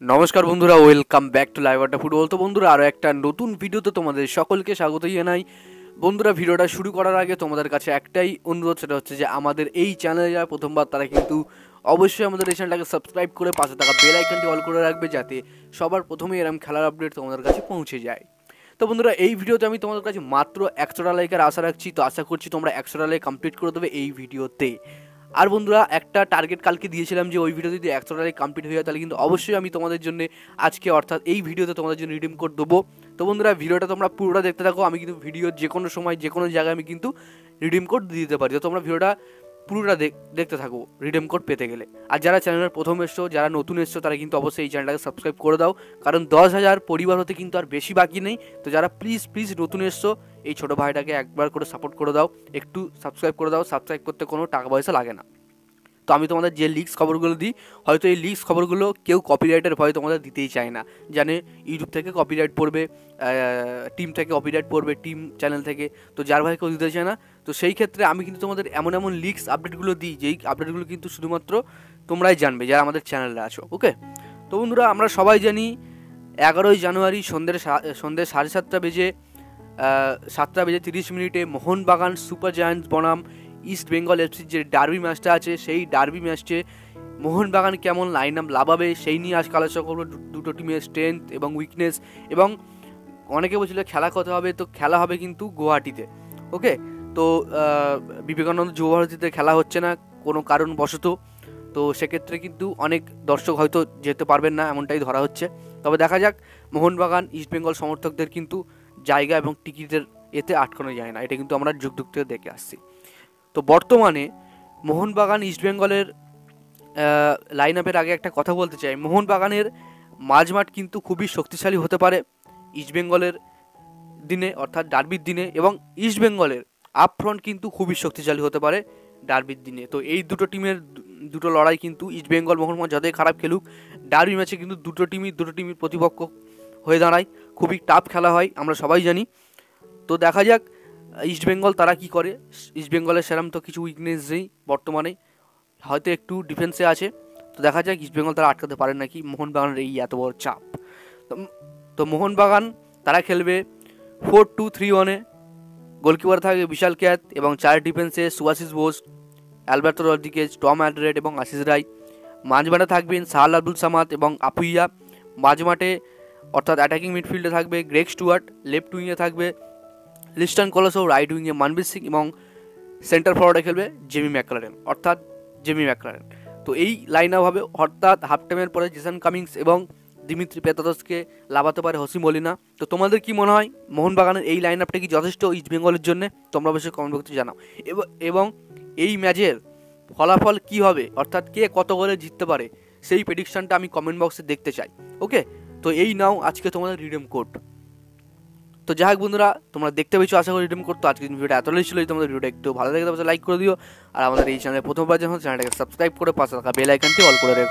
নমস্কার বন্ধুরা, welcome back to live আড্ডা ফুটবল। তো বন্ধুরা, আরও একটা নতুন ভিডিওতে তোমাদের সকলকে স্বাগত জানাই। বন্ধুরা, ভিডিওটা শুরু করার আগে তোমাদের কাছে একটাই অনুরোধ, সেটা হচ্ছে যে আমাদের এই চ্যানেলে যারা প্রথমবার তারা কিন্তু অবশ্যই আমাদের এই চ্যানেলটাকে সাবস্ক্রাইব করে পাশে থাকা বেল আইকনটি অল করে রাখবে, যাতে সবার প্রথমেই এরকম খেলার আপডেট তোমাদের কাছে পৌঁছে যায়। তো বন্ধুরা, এই ভিডিওতে আমি তোমাদের কাছে মাত্র 100টা লাইকের আশা রাখছি। তো আশা করছি তোমরা 100টা লাইক কমপ্লিট করে দেবে এই ভিডিওতে। আর বন্ধুরা, একটা টার্গেট কালকে দিয়েছিলাম যে ওই ভিডিও যদি 100টা লাইক কমপ্লিট হয়ে যায় তাহলে কিন্তু অবশ্যই আমি তোমাদের জন্য আজকে অর্থাৎ এই ভিডিওতে তোমাদের জন্য রিডিম কোড দেবো। তো বন্ধুরা, ভিডিওটা তোমরা পুরোটা দেখতে থাকো। আমি কিন্তু ভিডিওর যে কোনো সময় যে কোনো জায়গায় আমি কিন্তু রিডিম কোড দিয়ে দিতে পারি। তো তোমরা ভিডিওটা পুরোটা দেখতে থাকো রিডিম কোড পেতে গেলে। আর যারা চ্যানেলের প্রথম এসছো, যারা নতুন এসছো, তারা কিন্তু অবশ্যই এই চ্যানেলটাকে সাবস্ক্রাইব করে দাও, কারণ 10,000 পরিবার হতে কিন্তু আর বেশি বাকি নেই। তো যারা প্লিজ নতুন এসছো, এই ছোটো ভাইটাকে একবার করে সাপোর্ট করে দাও, একটু সাবস্ক্রাইব করে দাও। সাবস্ক্রাইব করতে কোনো টাকা পয়সা লাগে না। তো আমি তোমাদের যে লিক্স খবরগুলো দিই, হয়তো এই লিক্স খবরগুলো কেউ কপিরাইটের ভয় তোমাদের দিতেই চায় না, জানে ইউটিউব থেকে কপিরাইট পড়বে, টিম থেকে কপিরাইট পড়বে, টিম চ্যানেল থেকে, তো যার ভয় কেউ দিতে চায় না। তো সেই ক্ষেত্রে আমি কিন্তু তোমাদের এমন লিক্স আপডেটগুলো দিই, যেই আপডেটগুলো কিন্তু শুধুমাত্র তোমরাই জানবে যারা আমাদের চ্যানেলে আছো। ওকে, তো বন্ধুরা, আমরা সবাই জানি 11ই জানুয়ারি সন্ধ্যে 7:30 মোহনবাগান সুপার জায়ান্টস বনাম ইস্ট বেঙ্গল এফসির যে ডার্বি ম্যাচটা আছে, সেই ডার্বি ম্যাচে মোহনবাগান কেমন লাইন আপ লাভাবে সেই নিয়ে আজকে আলোচনা করবো। দুটো টিমের স্ট্রেংথ এবং উইকনেস, এবং অনেকে বলছিল খেলা কত হবে, তো খেলা হবে কিন্তু গুয়াহাটিতে। ওকে, তো বিবেকানন্দ যুব ভারতীতে খেলা হচ্ছে না কোনো কারণবশত, তো সেক্ষেত্রে কিন্তু অনেক দর্শক হয়তো যেতে পারবেন না, এমনটাই ধরা হচ্ছে। তবে দেখা যাক, মোহনবাগান ইস্টবেঙ্গল সমর্থকদের কিন্তু জায়গা এবং টিকিটের এতে আটকানো যায় না, এটা কিন্তু আমরা যুগ থেকে দেখে আসছি। তো বর্তমানে মোহনবাগান ইস্টবেঙ্গলের লাইন আপের আগে একটা কথা বলতে চাই। মোহনবাগানের মাঝমাঠ কিন্তু খুবই শক্তিশালী হতে পারে ইস্টবেঙ্গলের দিনে, অর্থাৎ ডার্বির দিনে, এবং ইস্টবেঙ্গলের আপ ফ্রন্ট কিন্তু খুবই শক্তিশালী হতে পারে ডার্বির দিনে। তো এই দুটো টিমের দুটো লড়াই কিন্তু ইস্টবেঙ্গল মোহনবাগান যতই খারাপ খেলুক, ডার্বি ম্যাচে কিন্তু দুটো টিমই প্রতিপক্ষ হয়ে দাঁড়ায়। খুবই টাফ খেলা হয়, আমরা সবাই জানি। তো দেখা যাক ইস্টবেঙ্গল তারা কি করে। ইস্টবেঙ্গলের সেরকম তো কিছু উইকনেস নেই বর্তমানে, হয়তো একটু ডিফেন্সে আছে। তো দেখা যাক ইস্টবেঙ্গল তারা আটকাতে পারে নাকি মোহনবাগানের এই এত বড় চাপ। তো মোহনবাগান তারা খেলবে 4-2-3-1-এ। গোলকিপার থাকবে বিশাল ক্যাত, এবং 4 ডিফেন্সে Subhasish Bose, Alberto Rodriguez, Tom Aldred এবং আশিস রায়। মাঝমাঠে থাকবেন সাহাল আব্দুল সামাদ এবং আপুইয়া। মাঝমাঠে অর্থাৎ অ্যাটাকিং মিডফিল্ডে থাকবে গ্রেগ স্টুয়ার্ট, লেফট উইংয়ে থাকবে লিস্টন কলসো, রাইট উইংয়ে মানবীর সিং, এবং সেন্টার ফরওয়ার্ডে খেলবে জেমি ম্যাকলারেন। তো এই লাইন আপ হবে, অর্থাৎ হাফ টাইমের পরে জেসন কামিংস এবং দিমিত্রি পেতাদসকে লাভাতে পারে হোসি মলিনা। তো তোমাদের কি মনে হয়, মোহনবাগানের এই লাইন আপটা কি যথেষ্ট ইস্টবেঙ্গলের জন্য? তোমরা অবশ্যই কমেন্ট বক্সে জানাও। এবং এই ম্যাচের ফলাফল কি হবে, অর্থাৎ কে কত গোলে জিততে পারে, সেই প্রেডিকশনটা আমি কমেন্ট বক্সে দেখতে চাই। ওকে, তো এই নাও আজকে তোমাদের রিডিম কোড। তো যাই হোক বন্ধুরা, তোমরা দেখতে পেয়েছো আশা করি রিডিম করতো। আজকে ভিডিওটা এতটাই ছিল। তোমাদের ভিডিওটা একটু ভালো লাগে তবে লাইক করে দিও, আর আমাদের এই চ্যানেলে প্রথমবার যখন চ্যানেলটাকে সাবস্ক্রাইব করে পাশে থাকা বেল আইকনটি অল করে রেখো।